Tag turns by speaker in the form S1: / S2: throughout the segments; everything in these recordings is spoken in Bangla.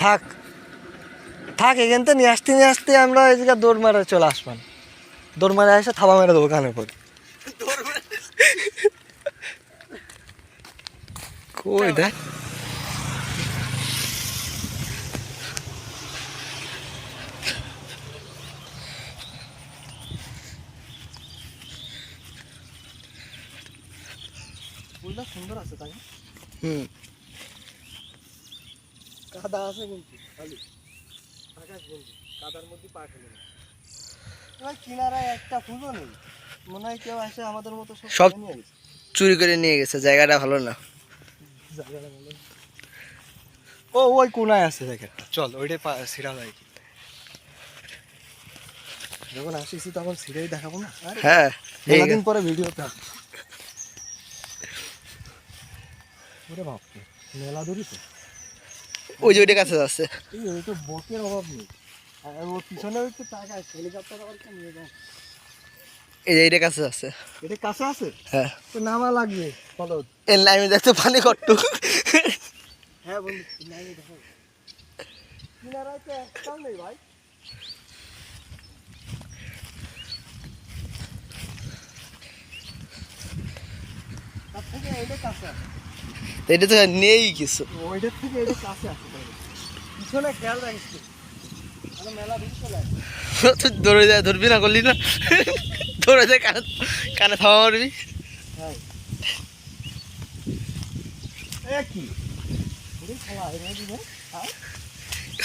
S1: থাক থাক, এখান থেকে নিয়ে আসতে আমরা এদিকে দৌড় মারা চলে আসবান, দৌড় মারা এসে থাবা মেরে দেবো কানের পর। কই দেখ ফুলটা সুন্দর আছে তাই। কাদা আছে কিন্তু খালি আকাশ বন্ধু, কাদার মধ্যে পা ফেলে না। কিনারায় একটা ফুলও নেই, মনে হয় কেউ এসে আমাদের মতো সব নিয়ে গেছে, চুরি করে নিয়ে গেছে। জায়গাটা ভালো না, জায়গাটা ভালো না। ও ওই কোনায় আছে দেখ একটা, চল ওইটাই সিরা যায়। যখন আসিছি তখন সিরাই দেখাবো না। হ্যাঁ, মেলাদিন পরে ভিডিওতে ওরে বাপরে, মেলা ধরি তো। ওই যে ওইটা কাছে আছে, ওই তো বকের অভাব নেই। আর ওর পিছনে একটু টাকা হেলিকপ্টার আবার নিয়ে যাও। এই যে এইটা কাছে আছে, এটা কাছে আছে। হ্যাঁ, তো নামা লাগবে বলো। এর লাইনে দেখতে পানি কট্টু। হ্যাঁ বন্ধু, লাইনে দেখো কিনারায় তো একটাও নেই ভাই। তার থেকে এইটা কাছে আছে, এটা তো নেই কিছু, ওইটার থেকে এটা কাছে আছে। পিছনে খেয়াল রাখিস, মেলা তুই দৌড়ে যায়, ধরবি না, করলি না, দৌড়ে যায় কানে কানে থামা মারবি।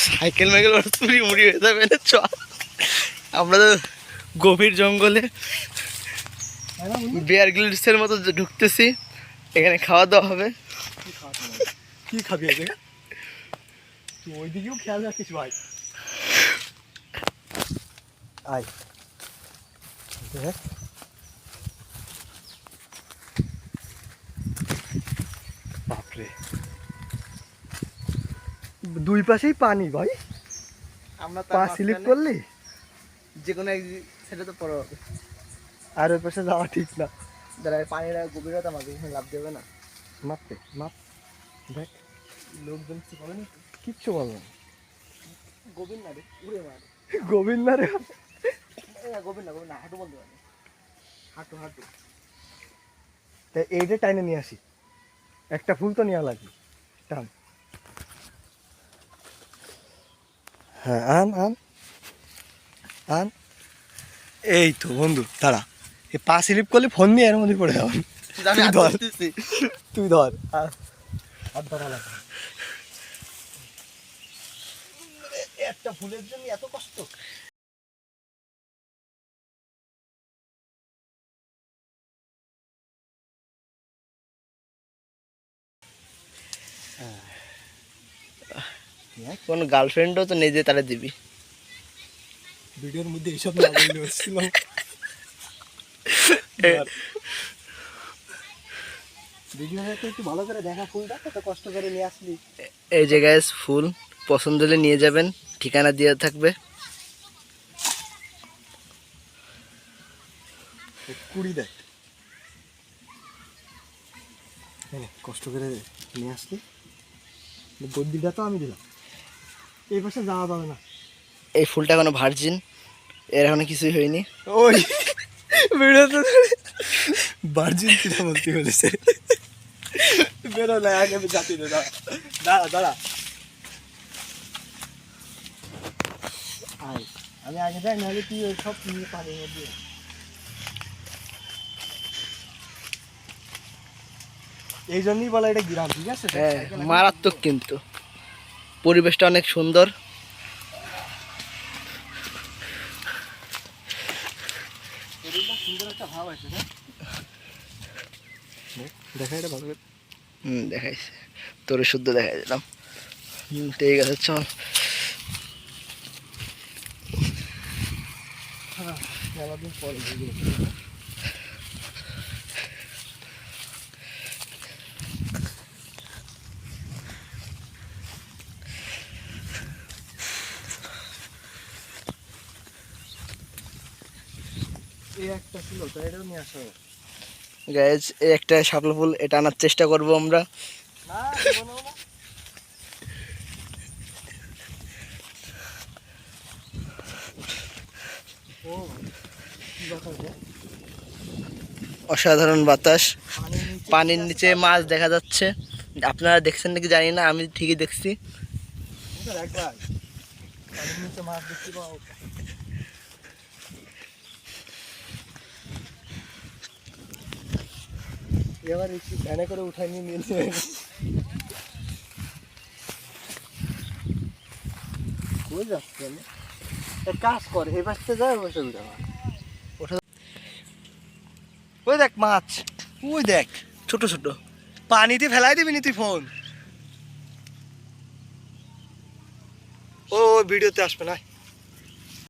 S1: সাইকেল মাইকেল চুরি মুড়ি হয়ে যাবে না। চল, আমরা তো গভীর জঙ্গলে বিয়ার গ্রিলসের মতো ঢুকতেছি, এখানে খাওয়া দাওয়া হবে। কি খাবি ওইদিকেও খেয়াল রাখিস ভাই। আয় দেখ, বাপরে দুই পাশেই পানি ভাই, আমরা পা স্লিপ করলি যে কোনো এক সেটা তো পড়া হবে। আর ওই পাশে যাওয়া ঠিক না, যারা পানির গভীরতা মাপে লাভ দেবে না। মাপতে মাপ দেখ, লোকজন কিছু বলে না, কিচ্ছু বলবে না। গভীর না রে, উড়ে মারে। গভীর না রে, গভীর না, গভীর না, হাঁটু বলতে পারে, হাঁটু হাঁটু। তাই এইটা টাইনে নিয়ে আসি, একটা ফুল তো নেওয়া লাগবে। টান, হ্যাঁ আন আন আন। এই তো বন্ধু দাঁড়া, এই পা স্লিপ করলে ফোন নিয়ে এর মধ্যে পড়ে যাবো। তুই ধর আর ধরা লাগবে। একটা ফুলের জন্য এত কষ্ট। কোন গার্লফ্রেন্ডও তো নিজে তারা দিবি। ভিডিওর মধ্যে এইসব না বললে হচ্ছিল। ভিডিওটা একটু ভালো করে দেখা, ফুলটা কত কষ্ট করে নিয়ে আসলি। এই যে গাইস, ফুল পছন্দ হলে নিয়ে যাবেন, ঠিকানা দেওয়া থাকবে। কুড়ি দেখ, কষ্ট করে নিয়ে আসলি। গদ্দিটা তো আমি দিলাম, এই পাশে যাওয়া যাবে না। এই ফুলটা এখনো ভার্জিন, এর এখনো কিছুই হয়নি। ওই ভিডিওতে ভার্জিন কিনা বলতে বলেছে, বেরো না আগে যাতি না। দাঁড়া দাঁড়া, আমি আগে যাই, নাহলে তুই ওই সব নিয়ে পানির মধ্যে। এই জন্যই বলা এটা গ্রাম, ঠিক আছে। হ্যাঁ, মারাত্মক, কিন্তু পরিবেশটা অনেক সুন্দর। সুন্দর একটা ভাব আছে, দেখা এটা ভালো। দেখাইছে তোর শুদ্ধ দেখাই দিলাম। ঠিক আছে, চল। মেলাদিন পরে একটা ছিল, তাই এটাও নিয়ে আসা হবে। গাইজ, এই একটা শাপলা ফুল, এটা আনার চেষ্টা করবো আমরা। অসাধারণ বাতাস, পানির নিচে মাছ দেখা যাচ্ছে। আপনারা দেখছেন নাকি জানি না, আমি ঠিকই দেখছি। এবার একটু ভ্যানে করে উঠাই নিয়ে নিয়েছে। কই যাচ্ছে না, এক কাজ করে এই পাশে যায়, ওই পাশে উঠা। ওই দেখ মাছ, ওই দেখ ছোট ছোট, পানিতে ফেলাই দিবি নি তুই ফোন? ও ভিডিওতে আসবে না।